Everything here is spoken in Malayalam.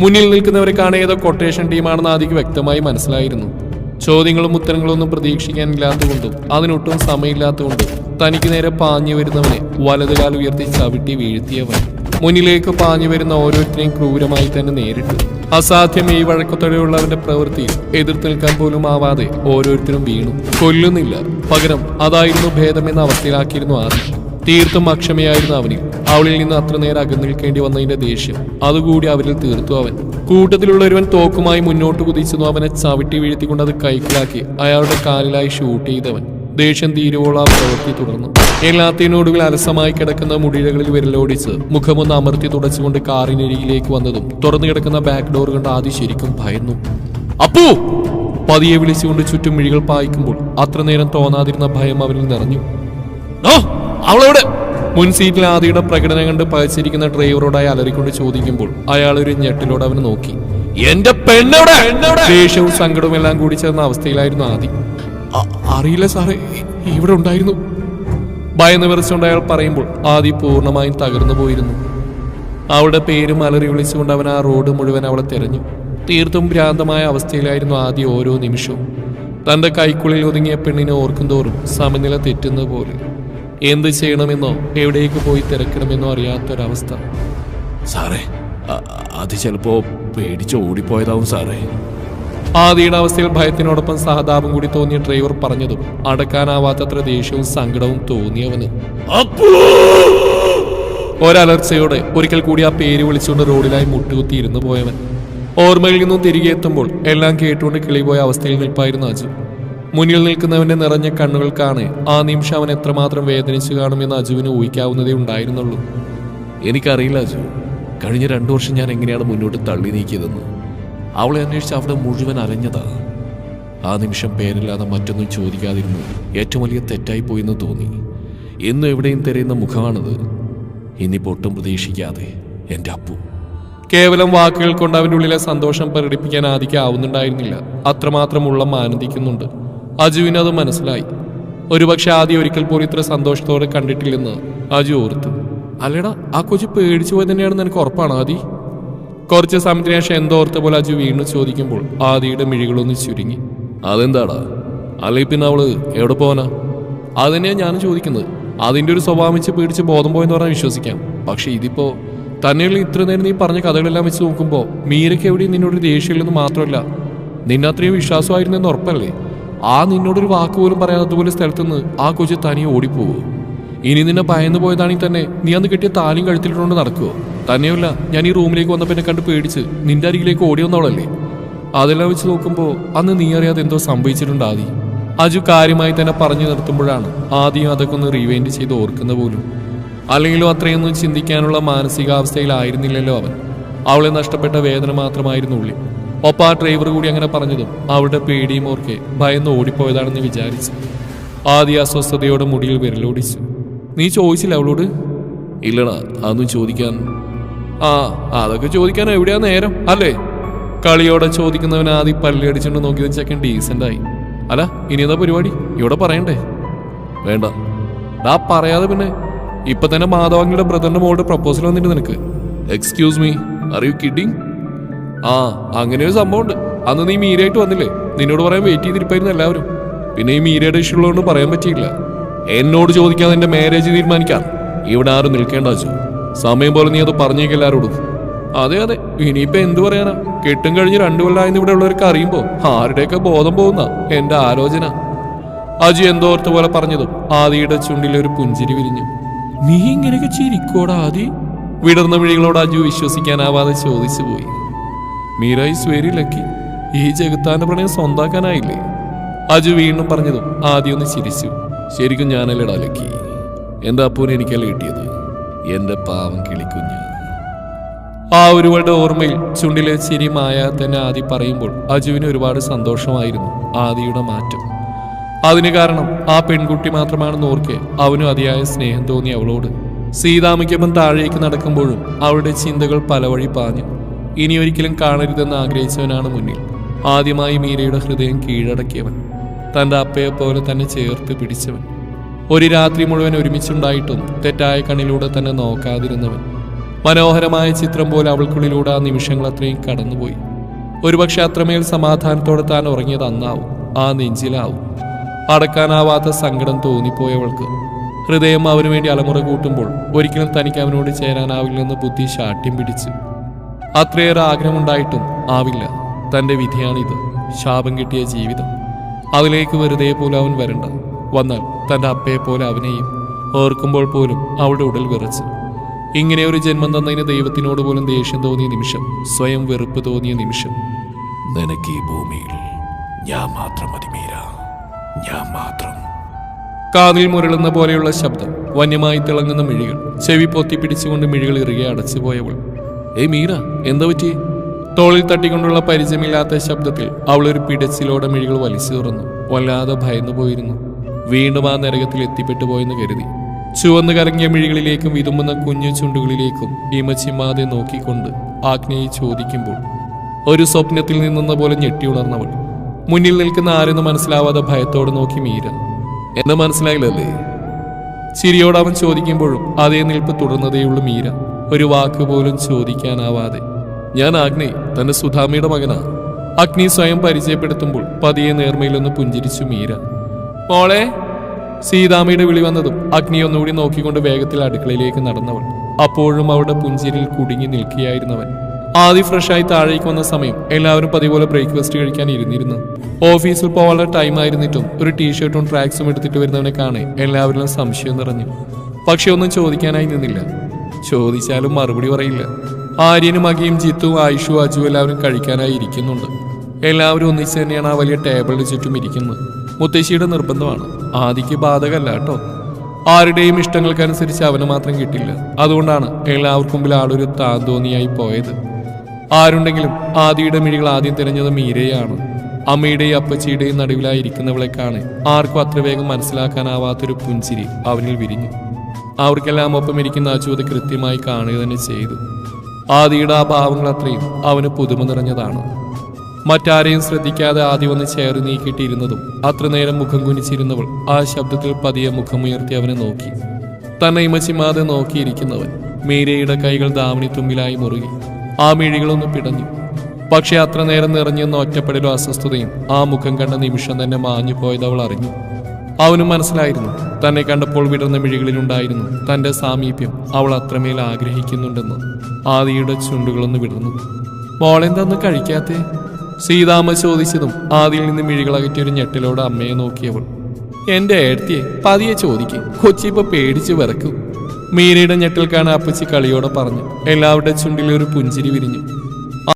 മുന്നിൽ നിൽക്കുന്നവരെ കാണാൻ ഏതോ കൊട്ടേഷൻ ടീമാണെന്ന് ആദിക്ക് വ്യക്തമായി മനസ്സിലായിരുന്നു. ചോദ്യങ്ങളും ഉത്തരങ്ങളും ഒന്നും പ്രതീക്ഷിക്കാനില്ലാത്തതുകൊണ്ടും അതിനൊട്ടും സമയമില്ലാത്തതുകൊണ്ടും തനിക്ക് നേരെ പാഞ്ഞു വരുന്നവനെ വലതുകാൽ ഉയർത്തി ചവിട്ടി വീഴ്ത്തിയവൻ മുന്നിലേക്ക് പാഞ്ഞു വരുന്ന ഓരോരുത്തരെയും ക്രൂരമായി തന്നെ നേരിട്ടു. അസാധ്യം ഈ വഴക്കത്തോടെയുള്ളവന്റെ പ്രവൃത്തിയിൽ എതിർത്ത് നിൽക്കാൻ പോലും ആവാതെ ഓരോരുത്തരും വീണു. കൊല്ലുന്നില്ല, പകരം അതായിരുന്നു ഭേദമെന്ന അവസ്ഥയിലാക്കിയിരുന്നു ആദി. തീർത്തും അക്ഷമയായിരുന്നു അവനിൽ. അവളിൽ നിന്ന് അത്ര നേരം അകന്നു നിൽക്കേണ്ടി വന്നതിന്റെ ദേഷ്യം അതുകൂടി അവരിൽ തീർത്തു അവൻ. കൂട്ടത്തിലുള്ള ഒരുവൻ തോക്കുമായി മുന്നോട്ട് കുതിച്ചെന്നു അവനെ ചവിട്ടി വീഴ്ത്തിക്കൊണ്ട് അത് കൈക്കലാക്കി അയാളുടെ കാലിലായി ഷൂട്ട് ചെയ്തവൻ ദേഷ്യം തീരുവോളം പ്രവൃത്തി തുടർന്നു. എല്ലാത്തിനോടുകൾ അലസമായി കിടക്കുന്ന മുടിഴകളിൽ വിരലോടിച്ച് മുഖമൊന്ന് അമർത്തി തുടച്ചുകൊണ്ട് കാറിനരികിലേക്ക് വന്നതും തുറന്നു കിടക്കുന്ന ബാക്ക് ഡോർ കണ്ട് ആദ്യം ശരിക്കും ഭയന്നു. അപ്പൂ! പതിയെ വിളിച്ചുകൊണ്ട് ചുറ്റും മിഴികൾ പായിക്കുമ്പോൾ അത്ര നേരം തോന്നാതിരുന്ന ഭയം അവനിൽ നിറഞ്ഞു. അവളെവിടെ? മുൻ സീറ്റിൽ ആദിയുടെ പ്രകടനം കണ്ട് പകച്ചിരിക്കുന്ന ഡ്രൈവറോടായി അലറിക്കൊണ്ട് ചോദിക്കുമ്പോൾ അയാൾ ഒരു ഞെട്ടിലോട് അവന് നോക്കി. എന്റെ പെണ്ണെവിടെ? ദേഷ്യവും സങ്കടവും എല്ലാം കൂടി ചേർന്ന അവസ്ഥയിലായിരുന്നു ആദി. അറിയില്ല സാറേ, ഇവിടെ ഉണ്ടായിരുന്നു. ഭയന്ന് വിറച്ചുകൊണ്ട് അയാൾ പറയുമ്പോൾ ആദി പൂർണ്ണമായും തകർന്നു പോയിരുന്നു. അവളുടെ പേരും അലറി വിളിച്ചുകൊണ്ട് അവൻ ആ റോഡ് മുഴുവൻ അവളെ തെരഞ്ഞു. തീർത്തും ഭ്രാന്തമായ അവസ്ഥയിലായിരുന്നു ആദി ഓരോ നിമിഷവും. തന്റെ കൈക്കുള്ളിൽ ഒതുങ്ങിയ പെണ്ണിനെ ഓർക്കും തോറും സമനില തെറ്റുന്ന പോലെ. എന്ത് ചെയ്യണമെന്നോ എവിടേക്ക് പോയി തിരക്കണമെന്നോ അറിയാത്തൊരവസ്ഥ. സാറേ, അത് ചിലപ്പോ പേടിച്ച് ഓടിപ്പോയതാവും സാറേ. ആദിയുടെ അവസ്ഥയിൽ ഭയത്തിനോടൊപ്പം സഹതാപം കൂടി തോന്നിയ ഡ്രൈവർ പറഞ്ഞതും അടക്കാനാവാത്തത്ര ദേഷ്യവും സങ്കടവും തോന്നിയവന് ഒരലർച്ചയോടെ ഒരിക്കൽ കൂടി ആ പേര് വിളിച്ചുകൊണ്ട് റോഡിലായി മുട്ടുകുത്തി ഇരുന്നു പോയവൻ ഓർമ്മയിൽ നിന്നും തിരികെ എത്തുമ്പോൾ എല്ലാം കേട്ടുകൊണ്ട് കിളിപോയ അവസ്ഥയിൽ നിൽപ്പായിരുന്നു അജു. മുന്നിൽ നിൽക്കുന്നവന്റെ നിറഞ്ഞ കണ്ണുകൾക്കാണ് ആ നിമിഷം അവൻ എത്രമാത്രം വേദനിച്ചു കാണുമെന്ന് അജുവിന് ഊഹിക്കാവുന്നതേ ഉണ്ടായിരുന്നുള്ളൂ. എനിക്കറിയില്ല അജു, കഴിഞ്ഞ 2 വർഷം ഞാൻ എങ്ങനെയാണ് മുന്നോട്ട് തള്ളി നീക്കിയതെന്ന്. അവളെ അന്വേഷിച്ച് അവിടെ മുഴുവൻ അലഞ്ഞതാ. ആ നിമിഷം പേരില്ലാതെ മറ്റൊന്നും ചോദിക്കാതിരുന്നു ഏറ്റവും വലിയ തെറ്റായി പോയെന്ന് തോന്നി. എന്നും എവിടെയും തിരയുന്ന മുഖമാണത്. ഇന്നിപ്പോൾ ഒട്ടും പ്രതീക്ഷിക്കാതെ എൻ്റെ അപ്പു. കേവലം വാക്കുകൾ കൊണ്ട് അവൻ്റെ ഉള്ളിലെ സന്തോഷം പ്രകടിപ്പിക്കാൻ ആദിക്കാവുന്നുണ്ടായിരുന്നില്ല. അത്രമാത്രം ഉള്ളം ആനന്ദിക്കുന്നുണ്ട്. അജുവിന് അത് മനസ്സിലായി. ഒരുപക്ഷെ ആദ്യം ഒരിക്കൽ പോലും ഇത്ര സന്തോഷത്തോടെ കണ്ടിട്ടില്ലെന്ന് അജു ഓർത്തു. അല്ലടാ, ആ കൊച്ചു പേടിച്ചു പോയി തന്നെയാണെന്ന് എനിക്ക് ഉറപ്പാണ് ആദി. കുറച്ച് സമയത്തിന് ശേഷം എന്തോ ഓർത്ത പോലെ അജു വീണ്ടും ചോദിക്കുമ്പോൾ ആദിയുടെ മിഴികളൊന്ന് ചുരുങ്ങി. അതെന്താടാ? അല്ലെങ്കിൽ പിന്നെ അവള് എവിടെ പോവാനാ? അതുതന്നെയാണ് ഞാൻ ചോദിക്കുന്നത്. അതിൻ്റെ ഒരു സ്വഭാവം വെച്ച് പേടിച്ച് ബോധം പോയെന്ന് പറഞ്ഞാൽ വിശ്വസിക്കാം. പക്ഷെ ഇതിപ്പോ തന്നെയുള്ള ഇത്ര നേരം നീ പറഞ്ഞ കഥകളെല്ലാം വെച്ച് നോക്കുമ്പോൾ മീരയ്ക്ക് എവിടെയും നിന്നോടൊരു ദേഷ്യമില്ലെന്ന് മാത്രമല്ല, നിന്നെ അത്രയും വിശ്വാസമായിരുന്നെന്ന് ഉറപ്പല്ലേ? ആ നിന്നോടൊരു വാക്ക് പോലും പറയാത്തതുപോലെ സ്ഥലത്തുനിന്ന് ആ കൊച്ചു തനിയെ ഓടിപ്പോവോ? ഇനി നിന്നെ ഭയന്ന് പോയതാണെങ്കിൽ തന്നെ നീ അന്ന് കെട്ടിയ താലിയും കഴുത്തിലിട്ടുകൊണ്ട് നടക്കുവോ? തന്നെയല്ല, ഞാൻ ഈ റൂമിലേക്ക് വന്നപ്പോൾ എന്നെ കണ്ട് പേടിച്ച് നിന്റെ അരികിലേക്ക് ഓടി വന്നവളല്ലേ? അതെല്ലാം വെച്ച് നോക്കുമ്പോൾ അന്ന് നീ അറിയാതെ എന്തോ സംഭവിച്ചിട്ടുണ്ട് ആദി. അജു കാര്യമായി തന്നെ പറഞ്ഞു നിർത്തുമ്പോഴാണ് ആദ്യം അതൊക്കെ ഒന്ന് റീവൈൻഡ് ചെയ്ത് ഓർക്കുന്ന പോലും. അല്ലെങ്കിലും അത്രയൊന്നും ചിന്തിക്കാനുള്ള മാനസികാവസ്ഥയിലായിരുന്നില്ലല്ലോ അവൻ. അവളെ നഷ്ടപ്പെട്ട വേദന മാത്രമായിരുന്നു ഉള്ളിൽ. ഒപ്പം ആ ഡ്രൈവർ കൂടി അങ്ങനെ പറഞ്ഞതും അവളുടെ പേടിയും ഓർക്കെ ഭയന്ന് ഓടിപ്പോയതാണെന്ന് വിചാരിച്ചു. ആദ്യ അസ്വസ്ഥതയോടെ മുടിയിൽ വിരലോടിച്ചു. നീ ചോദിച്ചില്ല അവളോട്? ഇല്ലടാ, അതൊന്നും ചോദിക്കാൻ. അതൊക്കെ ചോദിക്കാൻ എവിടെയാ നേരം അല്ലേ? കളിയോടെ ചോദിക്കുന്നവൻ ആദ്യം പല്ലി അടിച്ചുകൊണ്ട് നോക്കി വെച്ചേക്കാൻ ഡീസൻ്റായി. അല്ല, ഇനി എന്താ പരിപാടി? ഇവിടെ പറയണ്ടേ? വേണ്ട. പറയാതെ പിന്നെ ഇപ്പൊ തന്നെ മാധവാംഗിയുടെ ബ്രദറിന്റെ മോളുടെ പ്രപ്പോസൽ വന്നിട്ട് നിനക്ക്. Excuse me, are you kidding? അങ്ങനെ ഒരു സംഭവം ഉണ്ട്. അന്ന് നീ മീരയായിട്ട് വന്നില്ലേ? നിന്നോട് പറയാൻ വെയിറ്റ് ചെയ്തിരിപ്പായിരുന്നു എല്ലാവരും. പിന്നെ ഈ മീരയുടെ ഇഷ്യൂ ഉള്ളതുകൊണ്ട് പറയാൻ പറ്റിയില്ല. എന്നോട് ചോദിക്കാതെ എന്റെ മാരേജ് തീരുമാനിക്കാം. ഇവിടെ ആരും നിൽക്കേണ്ട വെച്ചു. സമയം പോലെ നീ അത് പറഞ്ഞേക്ക് എല്ലാവരോടും. അതെ, ഇനിയിപ്പോ എന്ത് പറയാനാ? കെട്ടും കഴിഞ്ഞ് 2 കൊല്ലമായിരുന്നു ഇവിടെ ഉള്ളവർക്ക് അറിയുമ്പോ ആരുടെയൊക്കെ ബോധം പോകുന്ന എന്റെ ആലോചന. അജു എന്തോർത്ത പോലെ പറഞ്ഞതും ആദിയുടെ ചുണ്ടിലെ ഒരു പുഞ്ചിരി വിരിഞ്ഞു. നീ ഇങ്ങനെയൊക്കെ ചിരിക്കോടാ ആദി? വിടർന്ന മിഴികളോട് അജു വിശ്വസിക്കാനാവാതെ ചോദിച്ചു പോയി. Meera is very lucky. ഈ ജഗത്താന്റെ പ്രണയം സ്വന്താക്കാനായില്ലേ? അജു വീണ്ടും പറഞ്ഞതും ആദ്യം ഒന്ന് ചിരിച്ചു. ശരിക്കും ഞാനല്ലേടാ ലക്കി. എന്റെ അപ്പൂനെ എനിക്കല്ല കിട്ടിയത്, എന്റെ പാവം കിളിക്കുഞ്ഞ്. ആ ഒരുവളുടെ ഓർമ്മയിൽ ചുണ്ടിലെ ചിരി മായാ തന്നെ ആദി പറയുമ്പോൾ അജുവിന് ഒരുപാട് സന്തോഷമായിരുന്നു ആദിയുടെ മാറ്റം. അതിന് കാരണം ആ പെൺകുട്ടി മാത്രമാണെന്ന് ഓർക്കെ അവനും അതിയായ സ്നേഹം തോന്നി അവളോട്. സീതാമ്മയ്ക്കൊപ്പം താഴേക്ക് നടക്കുമ്പോഴും അവളുടെ ചിന്തകൾ പല വഴി പാഞ്ഞു. ഇനി ഒരിക്കലും കാണരുതെന്ന് ആഗ്രഹിച്ചവനാണ് മുന്നിൽ. ആദ്യമായി മീരയുടെ ഹൃദയം കീഴടക്കിയവൻ, തൻ്റെ അപ്പയെപ്പോലെ തന്നെ ചേർത്ത് പിടിച്ചവൻ, ഒരു രാത്രി മുഴുവൻ ഒരുമിച്ചുണ്ടായിട്ടും തെറ്റായ കണ്ണിലൂടെ തന്നെ നോക്കാതിരുന്നവൻ. മനോഹരമായ ചിത്രം പോലെ അവൾക്കുള്ളിലൂടെ ആ നിമിഷങ്ങൾ അത്രയും കടന്നുപോയി. ഒരുപക്ഷെ അത്രമേൽ സമാധാനത്തോടെ താൻ ഉറങ്ങിയത് അന്നാവും, ആ നെഞ്ചിലാവും. അടക്കാനാവാത്ത സങ്കടം തോന്നിപ്പോയവൾക്ക് ഹൃദയം അവനു വേണ്ടി അലമുറ കൂട്ടുമ്പോൾ ഒരിക്കലും തനിക്ക് അവനോട് ചേരാനാവില്ലെന്ന് ബുദ്ധി ശാഠ്യം പിടിച്ചു. അത്രയേറെ ആഗ്രഹമുണ്ടായിട്ടും ആവില്ല. തന്റെ വിധിയാണിത്, ശാപം കിട്ടിയ ജീവിതം. അതിലേക്ക് വെറുതെ പോലും അവൻ വരണ്ട. വന്നാൽ തന്റെ അപ്പയെ പോലെ അവനെയും. ഓർക്കുമ്പോൾ പോലും അവളുടെ ഉടൽ വിറച്ചു. ഇങ്ങനെ ഒരു ജന്മം തന്നതിന് ദൈവത്തിനോട് പോലും ദേഷ്യം തോന്നിയ നിമിഷം, സ്വയം വെറുപ്പ് തോന്നിയ നിമിഷം. നിനക്ക് ഈ ഭൂമിയിൽ ഞാൻ മാത്രം മതി മീര, ഞാൻ മാത്രം. കാതിൽ മുരളുന്ന പോലെയുള്ള ശബ്ദം, വന്യമായി തിളങ്ങുന്ന മിഴികൾ, ചെവി പൊത്തിപ്പിടിച്ചുകൊണ്ട് മിഴികൾ ഇറുകെ അടച്ചുപോയവൾ. ഏയ് മീര, എന്താ പറ്റി? തോളിൽ തട്ടിക്കൊണ്ടുള്ള പരിചയമില്ലാത്ത ശബ്ദത്തിൽ അവൾ ഒരു പിടച്ചിലോടെ മിഴികൾ വലിച്ചു തുറന്നു. വല്ലാതെ ഭയന്നു പോയിരുന്നു. വീണ്ടും ആ നരകത്തിൽ എത്തിപ്പെട്ടു പോയെന്ന് കരുതി. ചുവന്നു കറങ്ങിയ മിഴികളിലേക്കും വിതുമ്പുന്ന കുഞ്ഞു ചുണ്ടുകളിലേക്കും ഇമച്ചിമാതെ നോക്കിക്കൊണ്ട് ആഗ്നേയി ചോദിക്കുമ്പോൾ ഒരു സ്വപ്നത്തിൽ നിന്നെന്ന പോലെ ഞെട്ടിയുണർന്നവൾ മുന്നിൽ നിൽക്കുന്ന ആരെന്ന് മനസ്സിലാവാതെ ഭയത്തോടെ നോക്കി മീര. എന്നെ മനസ്സിലായില്ലല്ലേ? ചിരിയോട് അവൻ ചോദിക്കുമ്പോഴും അതേ നിൽപ്പ് തുടർന്നതേയുള്ളൂ മീര, ഒരു വാക്ക് പോലും ചോദിക്കാനാവാതെ. ഞാൻ ആഗ്നേയ്, തന്റെ സുധാമയുടെ മകനാ. അഗ്നി സ്വയം പരിചയപ്പെടുത്തുമ്പോൾ പതിയെ നേർമയിലൊന്ന് പുഞ്ചിരിച്ചു മീര. മോളെ. സീതാമ്മയുടെ വിളി വന്നതും അഗ്നി ഒന്നുകൂടി നോക്കിക്കൊണ്ട് വേഗത്തിൽ അടുക്കളയിലേക്ക് നടന്നവൾ. അപ്പോഴും അവളുടെ പുഞ്ചിരിയിൽ കുടുങ്ങി നിൽക്കുകയായിരുന്നവൻ. ആദ്യം ഫ്രഷായി താഴേക്ക് വന്ന സമയം എല്ലാവരും പതിപോലെ ബ്രേക്ക്ഫാസ്റ്റ് കഴിക്കാൻ ഇരുന്നിരുന്നു. ഓഫീസിൽ പോകാനുള്ള ടൈം ആയിരുന്നിട്ടും ഒരു ടീഷർട്ടും ട്രാക്സും എടുത്തിട്ട് വരുന്നവനെ കാണേ എല്ലാവരിലും സംശയം നിറഞ്ഞു. പക്ഷെ ഒന്നും ചോദിക്കാനായി നിന്നില്ല. ചോദിച്ചാലും മറുപടി പറയില്ല. ആര്യനും അഖിയും ജിത്തുവും ആയിഷും അജു എല്ലാവരും കഴിക്കാനായി ഇരിക്കുന്നുണ്ട്. എല്ലാവരും ഒന്നിച്ച് തന്നെയാണ് ആ വലിയ ടേബിളിന് ചുറ്റും ഇരിക്കുന്നത്. മുത്തശ്ശിയുടെ നിർബന്ധമാണ്. ആദിക്ക് ബാധകല്ല കേട്ടോ. ആരുടെയും ഇഷ്ടങ്ങൾക്കനുസരിച്ച് അവന് മാത്രം കിട്ടില്ല. അതുകൊണ്ടാണ് എല്ലാവർക്കും മുമ്പിൽ ആളൊരു താന്തോന്നിയായി പോയത്. ആരുണ്ടെങ്കിലും ആദിയുടെ മിഴികൾ ആദ്യം തിരഞ്ഞത് മീരയാണ്. അമ്മയുടെയും അപ്പച്ചിയുടെയും നടുവിലായിരിക്കുന്നവളെ കാണെ ആർക്കും അത്ര വേഗം മനസ്സിലാക്കാനാവാത്തൊരു പുഞ്ചിരി അവനിൽ വിരിഞ്ഞു. അവർക്കെല്ലാം ഒപ്പം ഇരിക്കുന്ന അജു അത് കൃത്യമായി കാണുക തന്നെ ചെയ്തു. ആദിയുടെ ആ ഭാവങ്ങൾ അത്രയും അവന് പുതുമ നിറഞ്ഞതാണ്. മറ്റാരെയും ശ്രദ്ധിക്കാതെ ആദ്യം ഒന്ന് ചേറി നീക്കിയിട്ടിരുന്നതും അത്ര നേരം മുഖം കുനിച്ചിരുന്നവൾ ആ ശബ്ദത്തിൽ പതിയെ മുഖമുയർത്തി അവനെ നോക്കി. തന്നെ ഇമച്ചിമാതെ നോക്കിയിരിക്കുന്നവൻ. മീരയുടെ കൈകൾ ദാവണി തുമ്പിലായി മുറുകി. ആ മിഴികളൊന്ന് പിടഞ്ഞു. പക്ഷെ അത്ര നേരം നിറഞ്ഞെന്ന ഒറ്റപ്പെടലും അസ്വസ്ഥതയും ആ മുഖം കണ്ട നിമിഷം തന്നെ മാഞ്ഞു പോയത് അവൾ അറിഞ്ഞു. അവനും മനസ്സിലായിരുന്നു, തന്നെ കണ്ടപ്പോൾ വിടർന്ന മിഴികളിലുണ്ടായിരുന്നു തന്റെ സാമീപ്യം അവൾ അത്രമേൽ ആഗ്രഹിക്കുന്നുണ്ടെന്ന്. ആദിയുടെ ചുണ്ടുകളൊന്ന് വിടർന്നു. മോളെന്താന്ന് കഴിക്കാത്തേ? സീതാമ്മ ചോദിച്ചതും ആദിയിൽ നിന്ന് മിഴികളകറ്റിയൊരു ഞെട്ടലോടെ അമ്മയെ നോക്കിയവൾ. എന്റെ ഏടത്തിയെ പതിയെ ചോദിക്കും, കൊച്ചിപ്പോ പേടിച്ച് വിറക്കും. മീരയുടെ ഞെട്ടൽ കാണാൻ അപ്പച്ചി കളിയോടെ പറഞ്ഞു. എല്ലാവരുടെ ചുണ്ടിലൊരു പുഞ്ചിരി വിരിഞ്ഞു.